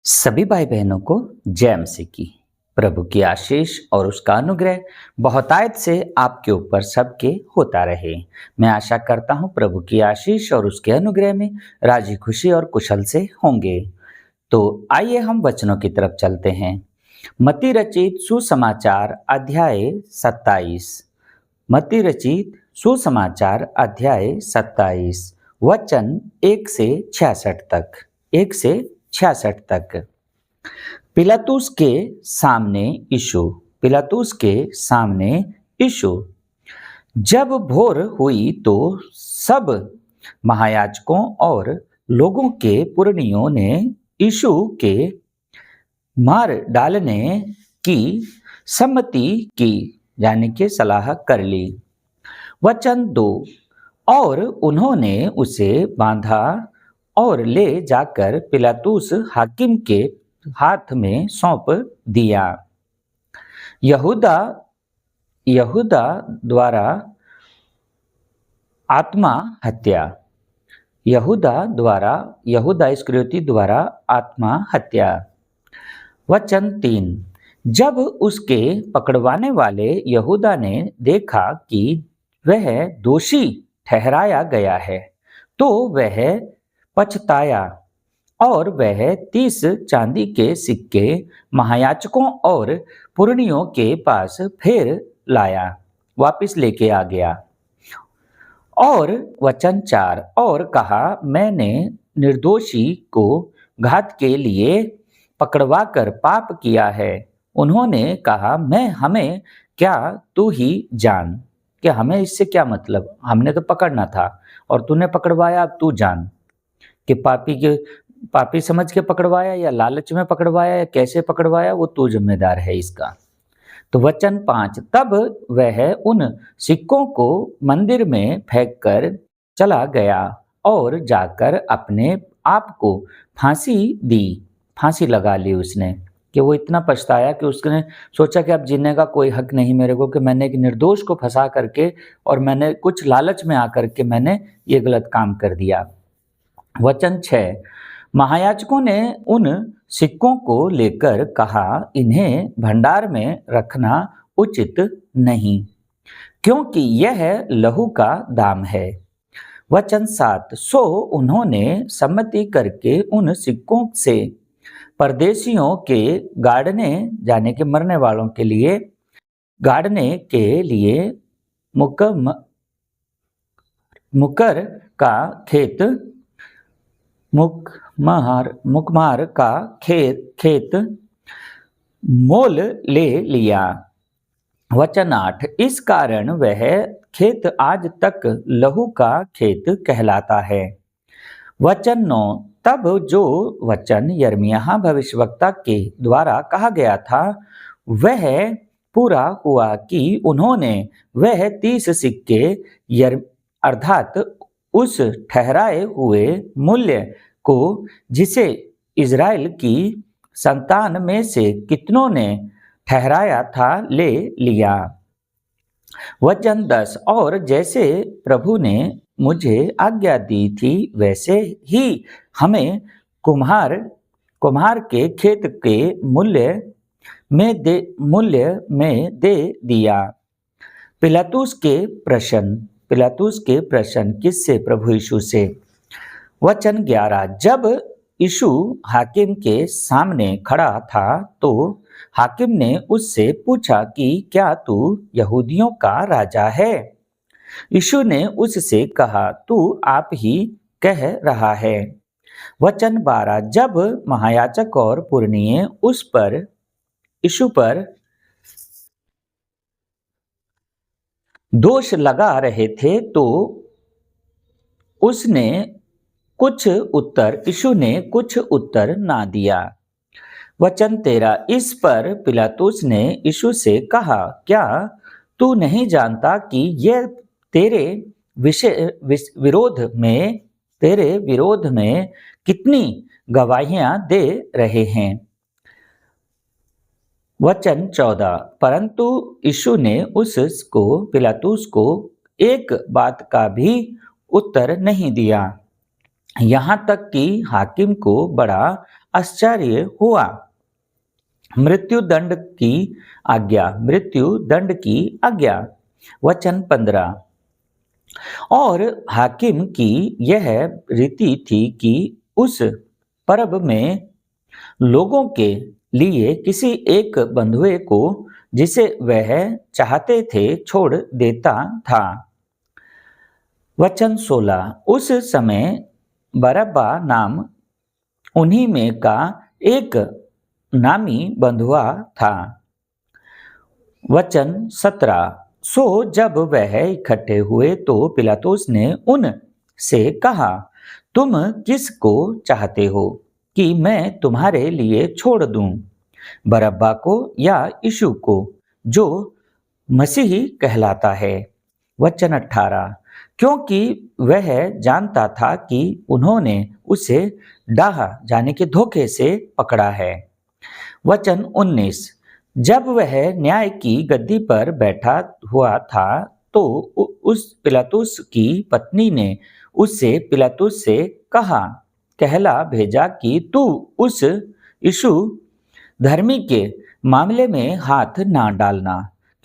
सभी भाई बहनों को जय मसीह की। प्रभु की आशीष और उसका अनुग्रह बहुतायत से आपके ऊपर सबके होता रहे। मैं आशा करता हूँ प्रभु की आशीष और उसके अनुग्रह में राजी खुशी और कुशल से होंगे। तो आइए हम वचनों की तरफ चलते हैं। मत्ती रचित सुसमाचार अध्याय 27। मत्ती रचित सुसमाचार अध्याय 27 वचन 1 से 66 तक। 1 से 66 तक। पिलातुस के सामने यीशु। पिलातुस के सामने यीशु। जब भोर हुई तो सब महायाजकों और लोगों के पुरनियों ने यीशु के मार डालने की सम्मति की, यानी कि सलाह कर ली। वचन 2। और उन्होंने उसे बांधा और ले जाकर पिलातुस हाकिम के हाथ में सौंप दिया। यहूदा द्वारा आत्महत्या। यहूदा इस्करियोती द्वारा आत्महत्या। वचन 3। जब उसके पकड़वाने वाले यहूदा ने देखा कि वह दोषी ठहराया गया है तो वह पछताया और वह 30 चांदी के सिक्के महायाजकों और पुरनियों के पास फिर लाया, वापस लेके आ गया। और वचन 4। और कहा, मैंने निर्दोषी को घात के लिए पकड़वा कर पाप किया है। उन्होंने कहा, हमें क्या, तू ही जान कि हमें इससे क्या मतलब, हमने तो पकड़ना था और तूने पकड़वाया, अब तू जान कि पापी समझ के पकड़वाया या लालच में पकड़वाया या कैसे पकड़वाया, वो तू जिम्मेदार है इसका। तो वचन 5। तब वह उन सिक्कों को मंदिर में फेंक कर चला गया और जाकर अपने आप को फांसी लगा ली उसने, कि वो इतना पछताया कि उसने सोचा कि अब जीने का कोई हक नहीं मेरे को, कि मैंने एक निर्दोष को फंसा करके और मैंने कुछ लालच में आकर के मैंने ये गलत काम कर दिया। वचन 6। महायाजकों ने उन सिक्कों को लेकर कहा, इन्हें भंडार में रखना उचित नहीं, क्योंकि यह लहू का दाम है। वचन 7। सो उन्होंने सम्मति करके उन सिक्कों से परदेशियों के गाड़ने, जाने के मरने वालों के लिए गाड़ने के लिए मुकमार का खेत मोल ले लिया। वचन 8। इस कारण वह खेत आज तक लहू का खेत कहलाता है। वचन 9। तब जो वचन यिर्मयाह भविष्यवक्ता के द्वारा कहा गया था वह पूरा हुआ कि उन्होंने वह 30 सिक्के अर्थात उस ठहराए हुए मूल्य को, जिसे इज़राइल की संतान में से कितनों ने ठहराया था, ले लिया। वचन 10। और जैसे प्रभु ने मुझे आज्ञा दी थी वैसे ही हमें कुम्हार के खेत के मूल्य में दे दिया। पिलातुस के प्रश्न किससे? प्रभु यीशु से। वचन 11। जब यीशु हाकिम के सामने खड़ा था तो हाकिम ने उससे पूछा कि क्या तू यहूदियों का राजा है? यीशु ने उससे कहा, तू आप ही कह रहा है। वचन 12। जब महायाजक और पुरनिये यीशु पर दोष लगा रहे थे तो यीशु ने कुछ उत्तर ना दिया। वचन 13। इस पर पिलातुस ने यीशु से कहा, क्या तू नहीं जानता कि ये तेरे विरोध में कितनी गवाहियां दे रहे हैं? वचन 14। परंतु यीशु ने पिलातुस को एक बात का भी उत्तर नहीं दिया, यहाँ तक कि हाकिम को बड़ा आश्चर्य हुआ। मृत्यु दंड की आज्ञा। वचन 15। और हाकिम की यह रीति थी कि उस पर्व में लोगों के लिए किसी एक बंधुए को जिसे वह चाहते थे छोड़ देता था। वचन 16। उस समय बरअब्बा नाम उन्हीं में का एक नामी बंधुआ था। वचन 17। सो जब वह इकट्ठे हुए तो पिलातुस ने उनसे कहा, तुम किसको चाहते हो कि मैं तुम्हारे लिए छोड़ दूं, बरअब्बा को या यीशु को, जो मसीही कहलाता है। वचन 18। क्योंकि वह जानता था कि उन्होंने उसे डाहा जाने के धोखे से पकड़ा है। वचन 19। जब वह न्याय की गद्दी पर बैठा हुआ था तो उस पिलातुस की पत्नी ने उससे पिलातुस से कहला भेजा कि तू उस यीशु धर्मी के मामले में हाथ ना डालना,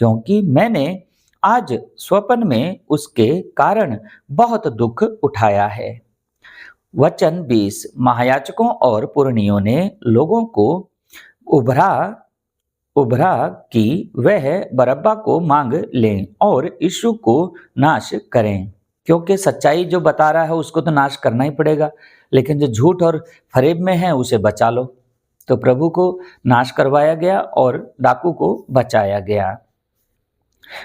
क्योंकि मैंने आज स्वप्न में उसके कारण बहुत दुख उठाया है। वचन 20। महायाजकों और पुरनियों ने लोगों को उभरा कि वह बरअब्बा को मांग लें और यीशु को नाश करें, क्योंकि सच्चाई जो बता रहा है उसको तो नाश करना ही पड़ेगा, लेकिन जो झूठ और फरेब में है उसे बचा लो। तो प्रभु को नाश करवाया गया और डाकू को बचाया गया।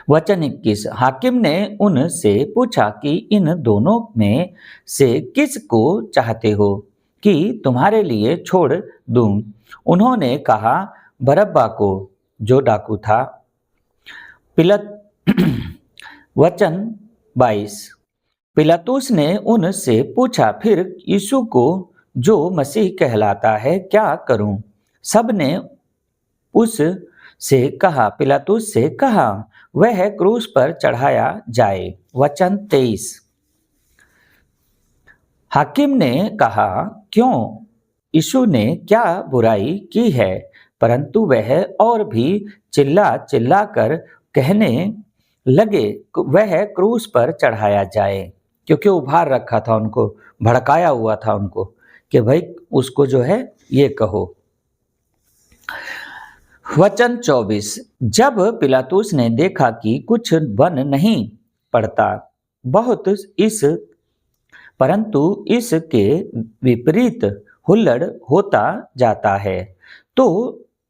वचन 21। हाकिम ने उनसे पूछा कि इन दोनों में से किसको चाहते हो कि तुम्हारे लिए छोड़ दूं? उन्होंने कहा, बरअब्बा को, जो डाकू था। वचन 22। पिलातुस ने उनसे पूछा, फिर यीशु को जो मसीह कहलाता है क्या करूं? सब ने पिलातुस से कहा, वह क्रूस पर चढ़ाया जाए। वचन 23। हाकिम ने कहा, क्यों? यीशु ने क्या बुराई की है? परंतु वह और भी चिल्ला कर कहने लगे, वह क्रूस पर चढ़ाया जाए, क्योंकि उभार रखा था उनको, भड़काया हुआ था उनको कि भाई उसको जो है ये कहो। वचन 24। जब पिलातुस ने देखा कि कुछ बन नहीं पड़ता, परंतु इसके विपरीत हुल्लड़ होता जाता है, तो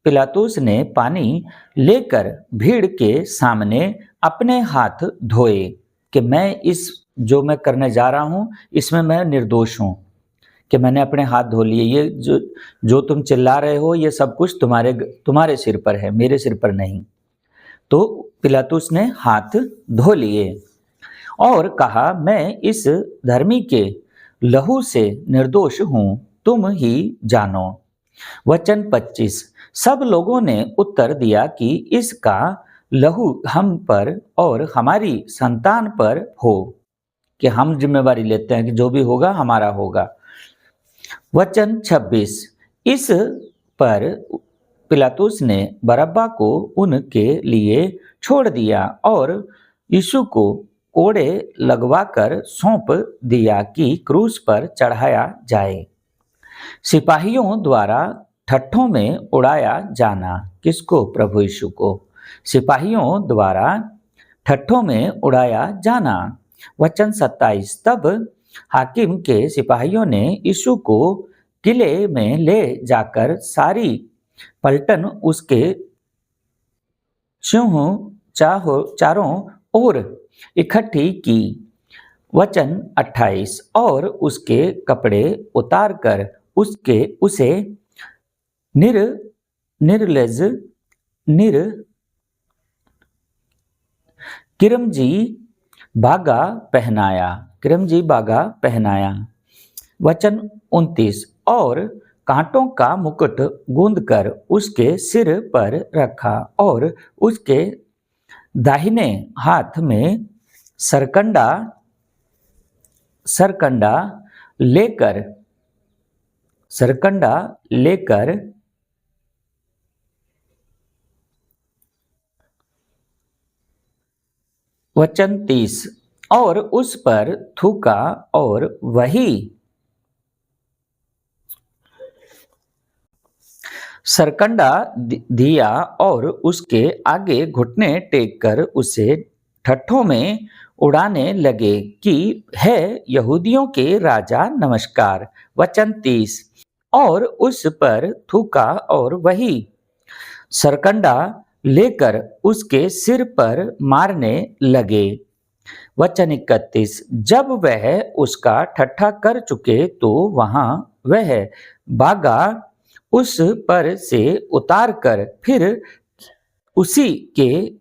पिलातुस ने पानी लेकर भीड़ के सामने अपने हाथ धोए कि जो मैं करने जा रहा हूं इसमें मैं निर्दोष हूं, कि मैंने अपने हाथ धो लिए। ये जो तुम चिल्ला रहे हो ये सब कुछ तुम्हारे सिर पर है, मेरे सिर पर नहीं। तो पिलातुस ने हाथ धो लिए और कहा, मैं इस धर्मी के लहू से निर्दोष हूं, तुम ही जानो। वचन 25। सब लोगों ने उत्तर दिया कि इसका लहू हम पर और हमारी संतान पर हो, कि हम जिम्मेवारी लेते हैं कि जो भी होगा हमारा होगा। वचन 26। इस पर पिलातुस ने बरअब्बा को उनके लिए छोड़ दिया और यीशु को कोड़े लगवाकर सौंप दिया कि क्रूस पर चढ़ाया जाए। सिपाहियों द्वारा ठट्ठों में उड़ाया जाना। किसको? प्रभु यीशु को सिपाहियों द्वारा ठट्ठों में उड़ाया जाना। वचन 27। तब हाकिम के सिपाहियों ने यीशु को किले में ले जाकर सारी पलटन उसके चारों ओर इकट्ठी की। वचन 28। और उसके कपड़े उतारकर उसे किरमजी बागा पहनाया। वचन 29। और कांटों का मुकुट गूंदकर उसके सिर पर रखा और उसके दाहिने हाथ में सरकंडा लेकर सरकंडा लेकर वचन 30 और उस पर थूका और वही सरकंडा दिया और उसके आगे घुटने टेक कर उसे ठट्ठों में उड़ाने लगे कि है यहूदियों के राजा नमस्कार। वचन 30 और उस पर थूका और वही सरकंडा लेकर उसके सिर पर मारने लगे। वचन 31 जब वह उसका ठट्ठा कर चुके तो वहां वह बागा उस पर से उतार कर फिर उसी के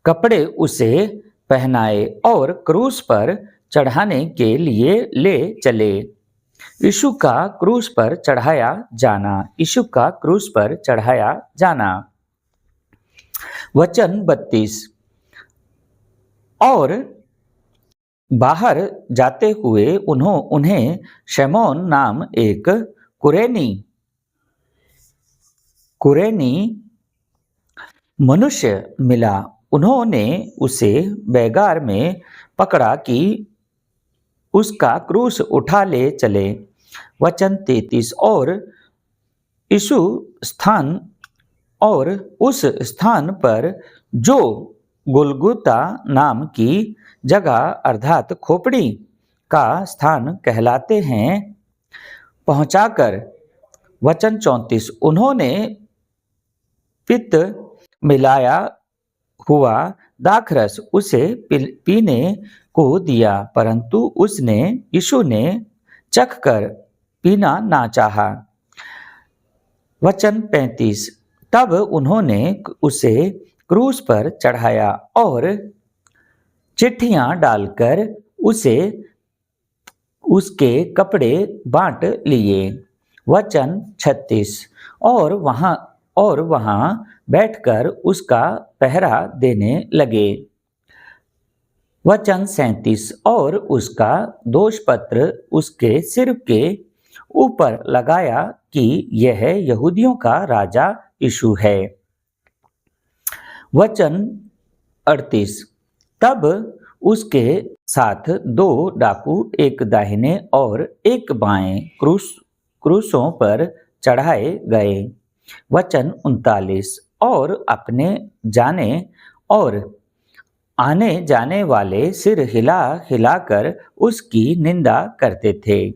कपड़े उसे पहनाए और क्रूस पर चढ़ाने के लिए ले चले। यीशु का क्रूस पर चढ़ाया जाना। यीशु का क्रूस पर चढ़ाया जाना। वचन 32 और बाहर जाते हुए उन्हें शमौन नाम एक कुरेनी मनुष्य मिला। उन्होंने उसे बैगार में पकड़ा कि उसका क्रूस उठा ले चले। वचन 33 और यीशु स्थान और उस स्थान पर जो गुलगुता नाम की जगह अर्थात खोपड़ी का स्थान कहलाते हैं पहुंचाकर। वचन 34 उन्होंने पित्त मिलाया हुआ दाखरस उसे पीने को दिया, परंतु यीशु ने चखकर पीना ना चाहा। वचन 35 तब उन्होंने उसे क्रूस पर चढ़ाया और चिट्ठियां डालकर उसके कपड़े बांट लिए। वचन 36 और वहां बैठकर उसका पहरा देने लगे। वचन 37 और उसका दोषपत्र उसके सिर के ऊपर लगाया कि यह यहूदियों का राजा यीशु है। वचन 38 तब उसके साथ 2 डाकू एक दाहिने और एक बाएं क्रूसों पर चढ़ाए गए। वचन 39 और अपने जाने और आने जाने वाले सिर हिला हिलाकर उसकी निंदा करते थे।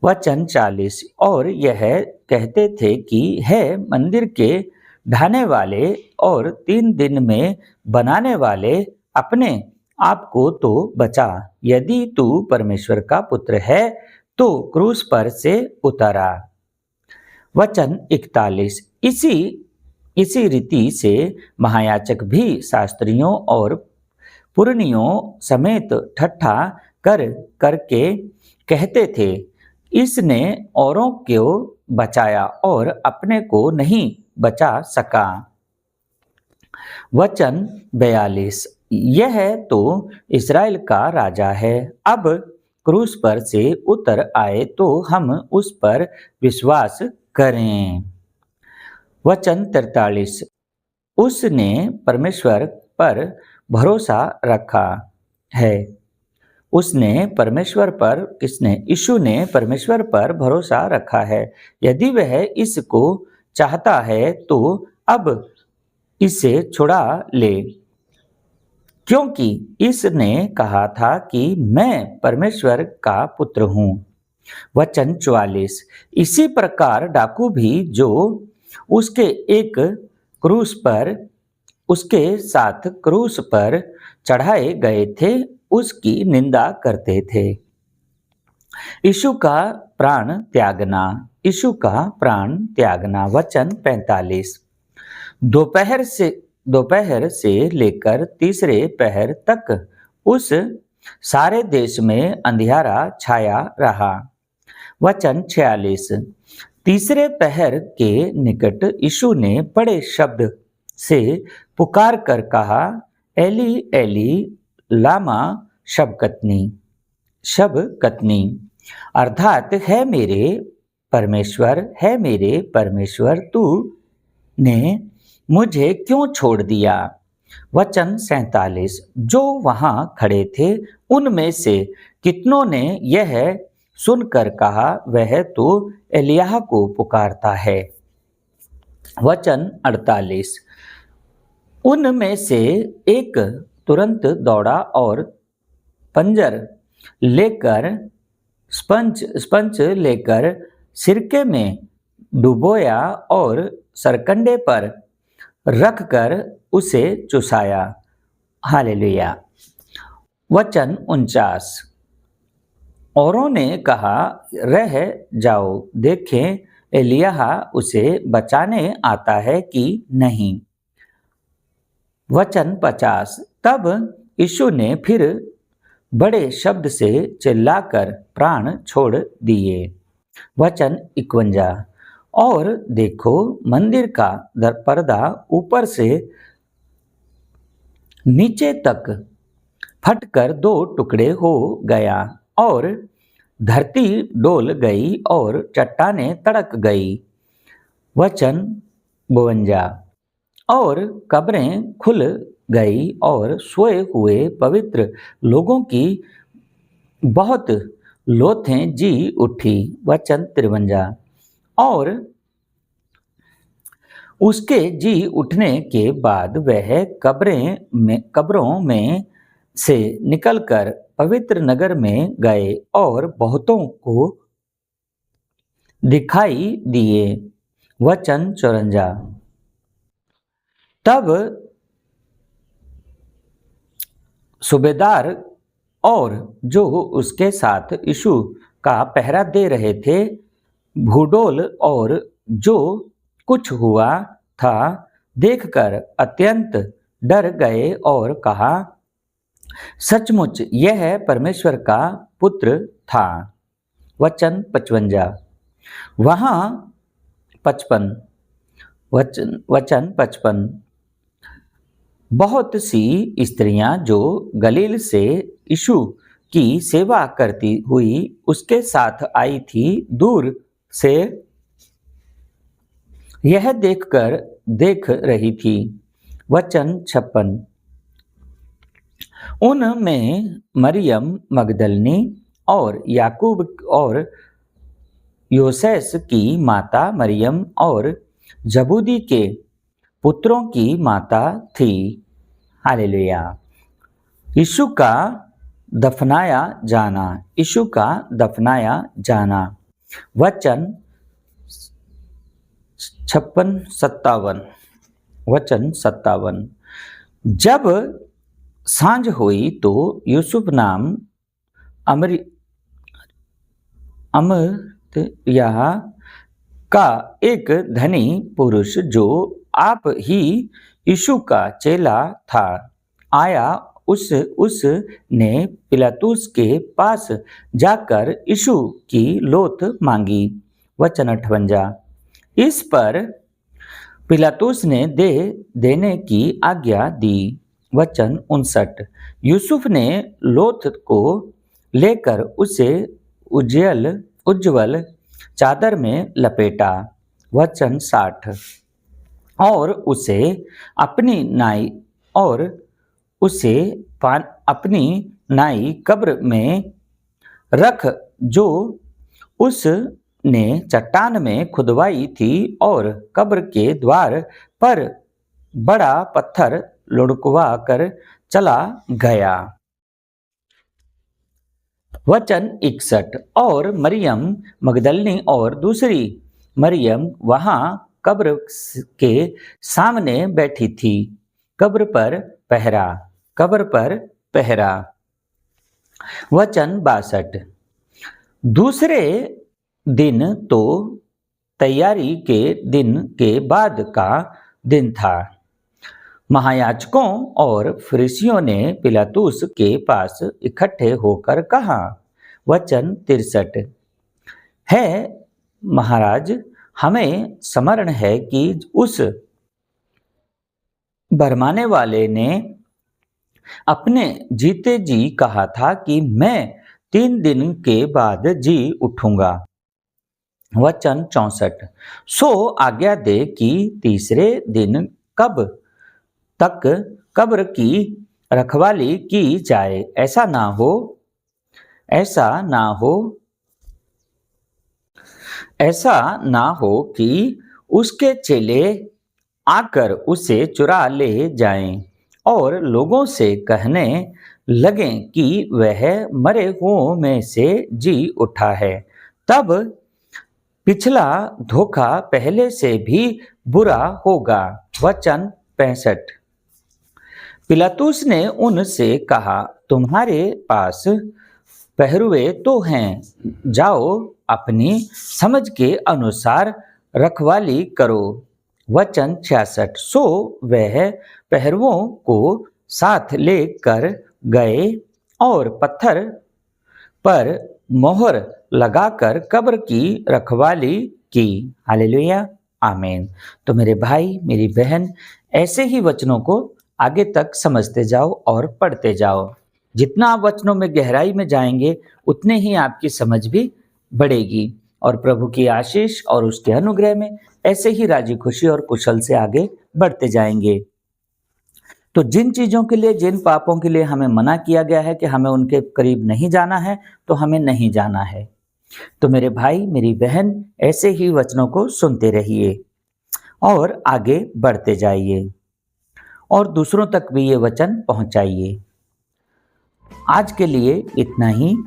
वचन 40 और यह कहते थे कि है मंदिर के ढाने वाले और 3 दिन में बनाने वाले, अपने आप को तो बचा, यदि तू परमेश्वर का पुत्र है तो क्रूस पर से उतरा। वचन 41 इसी रीति से महायाजक भी शास्त्रियों और पुरनियों समेत ठट्ठा करके कहते थे, इसने औरों को बचाया और अपने को नहीं बचा सका। वचन 42 यह तो इस्राएल का राजा है, अब क्रूस पर से उतर आए तो हम उस पर विश्वास करें। वचन 43 उसने परमेश्वर पर भरोसा रखा है। यीशु ने परमेश्वर पर भरोसा रखा है। यदि वह इसको चाहता है तो अब इसे छुड़ा ले, क्योंकि इसने कहा था कि मैं परमेश्वर का पुत्र हूँ। वचन 44 इसी प्रकार डाकू भी जो उसके साथ क्रूस पर चढ़ाए गए थे उसकी निंदा करते थे। यीशु का प्राण त्यागना। वचन 45 दोपहर से लेकर तीसरे पहर तक उस सारे देश में अंधियारा छाया रहा। वचन 46 तीसरे पहर के निकट यीशु ने बड़े शब्द से पुकार कर कहा, एली एली लामा शबकतनी, अर्थात है मेरे परमेश्वर है मेरे परमेश्वर, तू ने मुझे क्यों छोड़ दिया। वचन 47। जो वहां खड़े थे उनमें से कितनों ने यह सुनकर कहा, वह तो एलिय्याह को पुकारता है। वचन 48। उनमें से एक तुरंत दौड़ा और पंजर लेकर स्पंज लेकर सिरके में डुबोया और सरकंडे पर रखकर उसे चुसाया। हालेलुया। वचन 49। औरों ने कहा, रह जाओ, देखें एलिय्याह उसे बचाने आता है कि नहीं। वचन 50। तब यीशु ने फिर बड़े शब्द से चिल्लाकर प्राण छोड़ दिए। वचन 51। और देखो, मंदिर का पर्दा ऊपर से नीचे तक फटकर दो टुकड़े हो गया और धरती डोल गई और चट्टानें तड़क गई। वचन 52। और कब्रें खुल गई और सोए हुए पवित्र लोगों की बहुत लोथें जी उठी। वचन 53। और उसके जी उठने के बाद वह कब्रों में से निकलकर पवित्र नगर में गए और बहुतों को दिखाई दिए। वचन 54। तब सूबेदार और जो उसके साथ यीशु का पहरा दे रहे थे, भूडोल और जो कुछ हुआ था देखकर अत्यंत डर गए और कहा, सचमुच यह परमेश्वर का पुत्र था। वचन 55। वहाँ 55। वचन 55। बहुत सी स्त्रियां जो गलील से यीशु की सेवा करती हुई उसके साथ आई थी, दूर से यह देख रही थी। वचन 56। उनमें मरियम मगदलनी और याकूब और योसेस की माता मरियम और जबूदी के पुत्रों की माता थी। हालेलुया। यीशु का दफनाया जाना। यीशु का दफनाया जाना। वचन 56-57। वचन 57। जब सांझ हुई तो यूसुफ नाम अमरिय्याह का एक धनी पुरुष, जो आप ही यीशु का चेला था, आया। उसने पिलातुस के पास जाकर यीशु की लोथ मांगी। वचन 58। इस पर पिलातुस ने देने की आज्ञा दी। वचन 59। यूसुफ ने लोथ को लेकर उसे उज्ज्वल चादर में लपेटा। वचन 60। और उसे अपनी नाई कब्र में रख, जो उसने चट्टान में खुदवाई थी, और कब्र के द्वार पर बड़ा पत्थर लुढ़कवा कर चला गया। वचन 61। और मरियम मगदलनी और दूसरी मरियम वहां कब्र के सामने बैठी थी। कब्र पर पहरा। वचन 62। दूसरे दिन तो तैयारी के दिन के बाद का दिन था। महायाजकों और फरीसियों ने पिलातुस के पास इकट्ठे होकर कहा। वचन 63। है महाराज, हमें स्मरण है कि उस भरमाने वाले ने अपने जीते जी कहा था कि मैं 3 दिन के बाद जी उठूंगा। वचन 64। सो आज्ञा दे कि तीसरे दिन कब तक कब्र की रखवाली की जाए, ऐसा ना हो ऐसा ना हो कि उसके चेले आकर उसे चुरा ले जाएं और लोगों से कहने लगें कि वह मरे हुओं में से जी उठा है। तब पिछला धोखा पहले से भी बुरा होगा। वचन 65। पिलातुस ने उनसे कहा, तुम्हारे पास पहरुए तो हैं, जाओ अपनी समझ के अनुसार रखवाली करो। वचन 66। सो वह पहरुओं को साथ लेकर गए और पत्थर पर मोहर लगाकर कब्र की रखवाली की। हालेलुया, आमीन। तो मेरे भाई मेरी बहन, ऐसे ही वचनों को आगे तक समझते जाओ और पढ़ते जाओ। जितना आप वचनों में गहराई में जाएंगे उतने ही आपकी समझ भी बढ़ेगी और प्रभु की आशीष और उसके अनुग्रह में ऐसे ही राजी खुशी और कुशल से आगे बढ़ते जाएंगे। तो जिन चीजों के लिए, जिन पापों के लिए हमें मना किया गया है कि हमें उनके करीब नहीं जाना है, तो हमें नहीं जाना है। तो मेरे भाई मेरी बहन, ऐसे ही वचनों को सुनते रहिए और आगे बढ़ते जाइए और दूसरों तक भी ये वचन पहुंचाइए। आज के लिए इतना ही।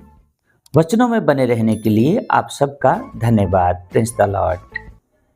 वचनों में बने रहने के लिए आप सबका धन्यवाद। Praise the Lord.